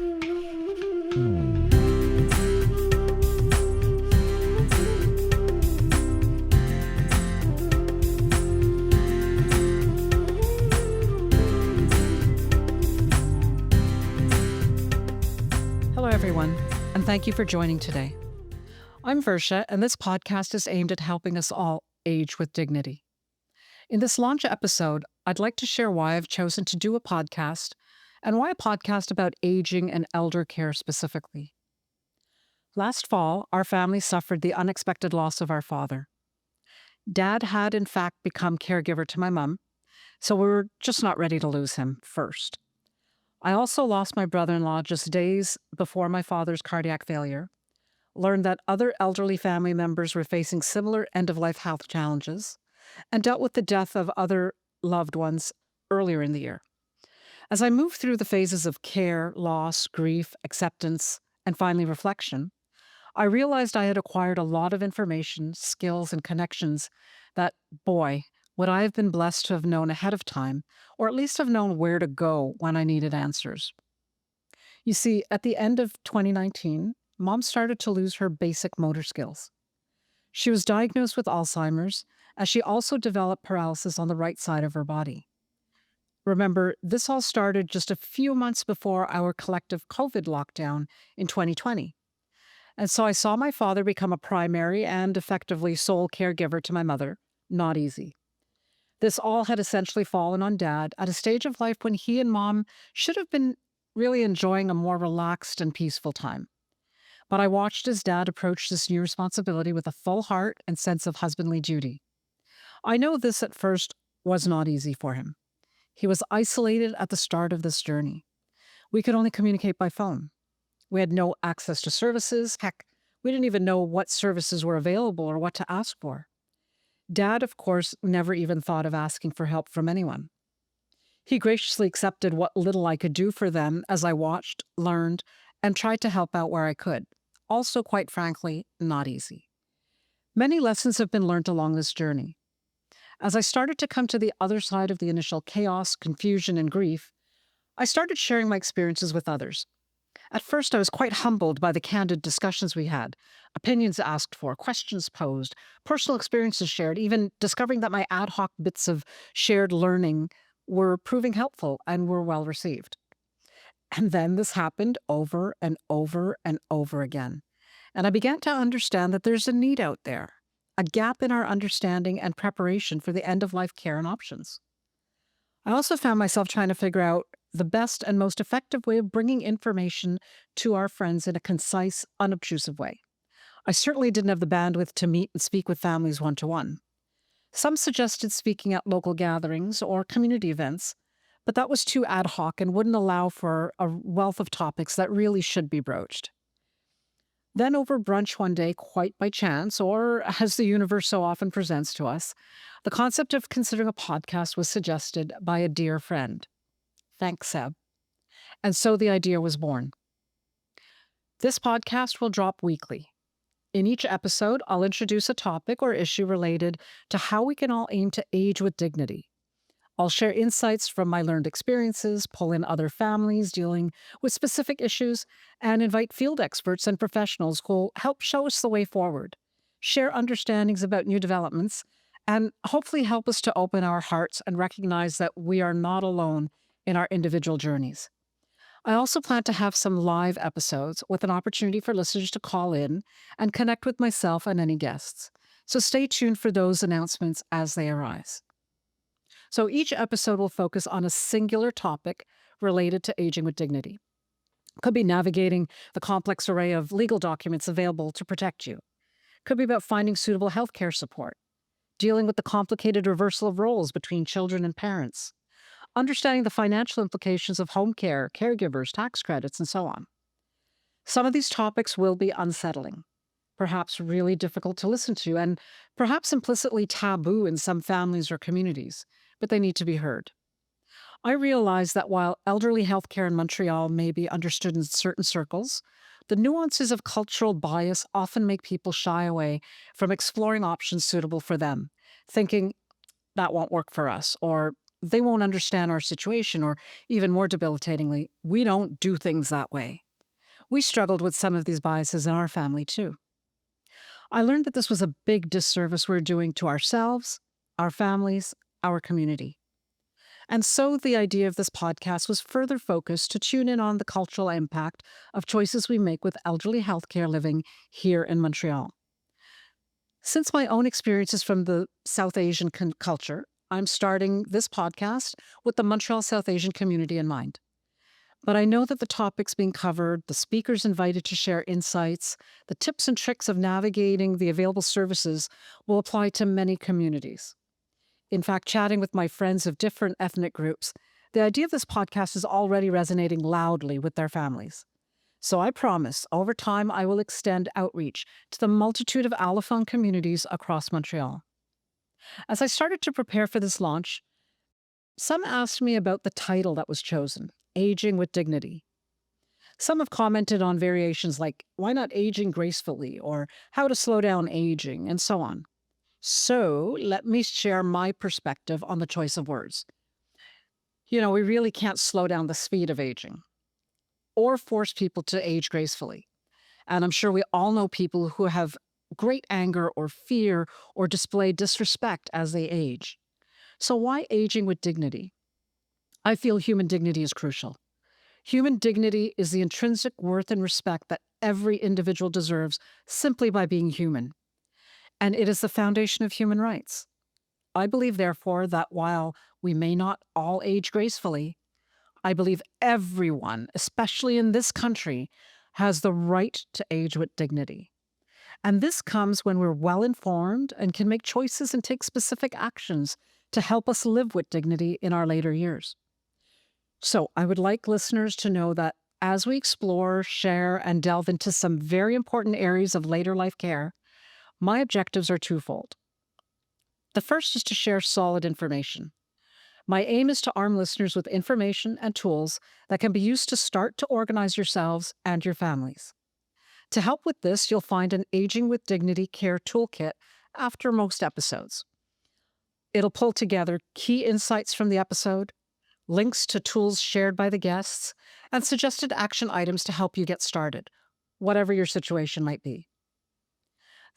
Hello, everyone, and thank you for joining today. I'm Varsha, and this podcast is aimed at helping us all age with dignity. In this launch episode, I'd like to share why I've chosen to do a podcast and why a podcast about aging and elder care specifically. Last fall, our family suffered the unexpected loss of our father. Dad had, in fact, become caregiver to my mom, so we were just not ready to lose him first. I also lost my brother-in-law just days before my father's cardiac failure, learned that other elderly family members were facing similar end-of-life health challenges, and dealt with the death of other loved ones earlier in the year. As I moved through the phases of care, loss, grief, acceptance, and finally reflection, I realized I had acquired a lot of information, skills, and connections that, boy, would I have been blessed to have known ahead of time, or at least have known where to go when I needed answers. You see, at the end of 2019, Mom started to lose her basic motor skills. She was diagnosed with Alzheimer's, as she also developed paralysis on the right side of her body. Remember, this all started just a few months before our collective COVID lockdown in 2020. And so I saw my father become a primary and effectively sole caregiver to my mother. Not easy. This all had essentially fallen on Dad at a stage of life when he and Mom should have been really enjoying a more relaxed and peaceful time. But I watched as Dad approached this new responsibility with a full heart and sense of husbandly duty. I know this at first was not easy for him. He was isolated at the start of this journey. We could only communicate by phone. We had no access to services. Heck, we didn't even know what services were available or what to ask for. Dad, of course, never even thought of asking for help from anyone. He graciously accepted what little I could do for them as I watched, learned, and tried to help out where I could. Also, quite frankly, not easy. Many lessons have been learned along this journey. As I started to come to the other side of the initial chaos, confusion, and grief, I started sharing my experiences with others. At first, I was quite humbled by the candid discussions we had, opinions asked for, questions posed, personal experiences shared, even discovering that my ad hoc bits of shared learning were proving helpful and were well received. And then this happened over and over and over again. And I began to understand that there's a need out there, a gap in our understanding and preparation for the end-of-life care and options. I also found myself trying to figure out the best and most effective way of bringing information to our friends in a concise, unobtrusive way. I certainly didn't have the bandwidth to meet and speak with families one-to-one. Some suggested speaking at local gatherings or community events, but that was too ad hoc and wouldn't allow for a wealth of topics that really should be broached. Then over brunch one day, quite by chance, or as the universe so often presents to us, the concept of considering a podcast was suggested by a dear friend. Thanks, Seb. And so the idea was born. This podcast will drop weekly. In each episode, I'll introduce a topic or issue related to how we can all aim to age with dignity. I'll share insights from my learned experiences, pull in other families dealing with specific issues, and invite field experts and professionals who will help show us the way forward, share understandings about new developments, and hopefully help us to open our hearts and recognize that we are not alone in our individual journeys. I also plan to have some live episodes with an opportunity for listeners to call in and connect with myself and any guests. So stay tuned for those announcements as they arise. So each episode will focus on a singular topic related to aging with dignity. Could be navigating the complex array of legal documents available to protect you. Could be about finding suitable healthcare support, dealing with the complicated reversal of roles between children and parents, understanding the financial implications of home care, caregivers, tax credits, and so on. Some of these topics will be unsettling, perhaps really difficult to listen to, and perhaps implicitly taboo in some families or communities, but they need to be heard. I realize that while elderly healthcare in Montreal may be understood in certain circles, the nuances of cultural bias often make people shy away from exploring options suitable for them, thinking, that won't work for us, or they won't understand our situation, or even more debilitatingly, we don't do things that way. We struggled with some of these biases in our family too. I learned that this was a big disservice we're doing to ourselves, our families, our community. And so the idea of this podcast was further focused to tune in on the cultural impact of choices we make with elderly healthcare living here in Montreal. Since my own experiences from the South Asian culture, I'm starting this podcast with the Montreal South Asian community in mind. But I know that the topics being covered, the speakers invited to share insights, the tips and tricks of navigating the available services will apply to many communities. In fact, chatting with my friends of different ethnic groups, the idea of this podcast is already resonating loudly with their families. So I promise, over time, I will extend outreach to the multitude of allophone communities across Montreal. As I started to prepare for this launch, some asked me about the title that was chosen, Aging with Dignity. Some have commented on variations like, why not aging gracefully, or how to slow down aging, and so on. So let me share my perspective on the choice of words. We really can't slow down the speed of aging or force people to age gracefully. And I'm sure we all know people who have great anger or fear or display disrespect as they age. So why aging with dignity? I feel human dignity is crucial. Human dignity is the intrinsic worth and respect that every individual deserves simply by being human. And it is the foundation of human rights. I believe, therefore, that while we may not all age gracefully, I believe everyone, especially in this country, has the right to age with dignity. And this comes when we're well informed and can make choices and take specific actions to help us live with dignity in our later years. So I would like listeners to know that as we explore, share, and delve into some very important areas of later life care, my objectives are twofold. The first is to share solid information. My aim is to arm listeners with information and tools that can be used to start to organize yourselves and your families. To help with this, you'll find an Aging with Dignity Care Toolkit after most episodes. It'll pull together key insights from the episode, links to tools shared by the guests, and suggested action items to help you get started, whatever your situation might be.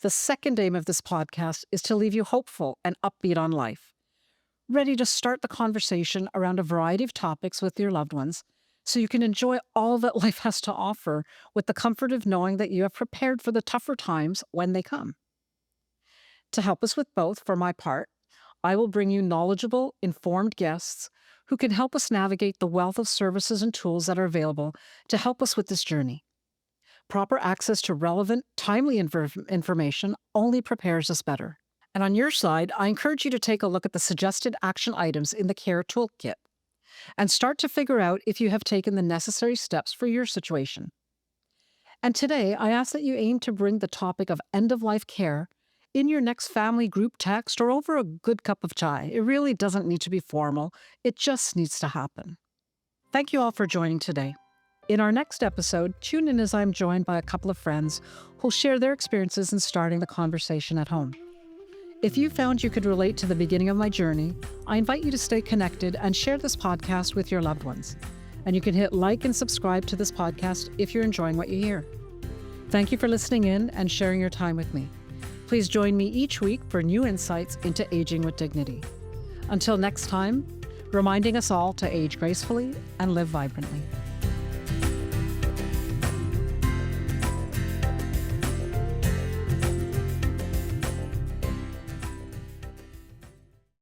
The second aim of this podcast is to leave you hopeful and upbeat on life, ready to start the conversation around a variety of topics with your loved ones so you can enjoy all that life has to offer with the comfort of knowing that you have prepared for the tougher times when they come. To help us with both, for my part, I will bring you knowledgeable, informed guests who can help us navigate the wealth of services and tools that are available to help us with this journey. Proper access to relevant, timely information only prepares us better. And on your side, I encourage you to take a look at the suggested action items in the Care Toolkit and start to figure out if you have taken the necessary steps for your situation. And today, I ask that you aim to bring the topic of end-of-life care in your next family group text or over a good cup of chai. It really doesn't need to be formal. It just needs to happen. Thank you all for joining today. In our next episode, tune in as I'm joined by a couple of friends who'll share their experiences in starting the conversation at home. If you found you could relate to the beginning of my journey, I invite you to stay connected and share this podcast with your loved ones. And you can hit like and subscribe to this podcast if you're enjoying what you hear. Thank you for listening in and sharing your time with me. Please join me each week for new insights into aging with dignity. Until next time, reminding us all to age gracefully and live vibrantly.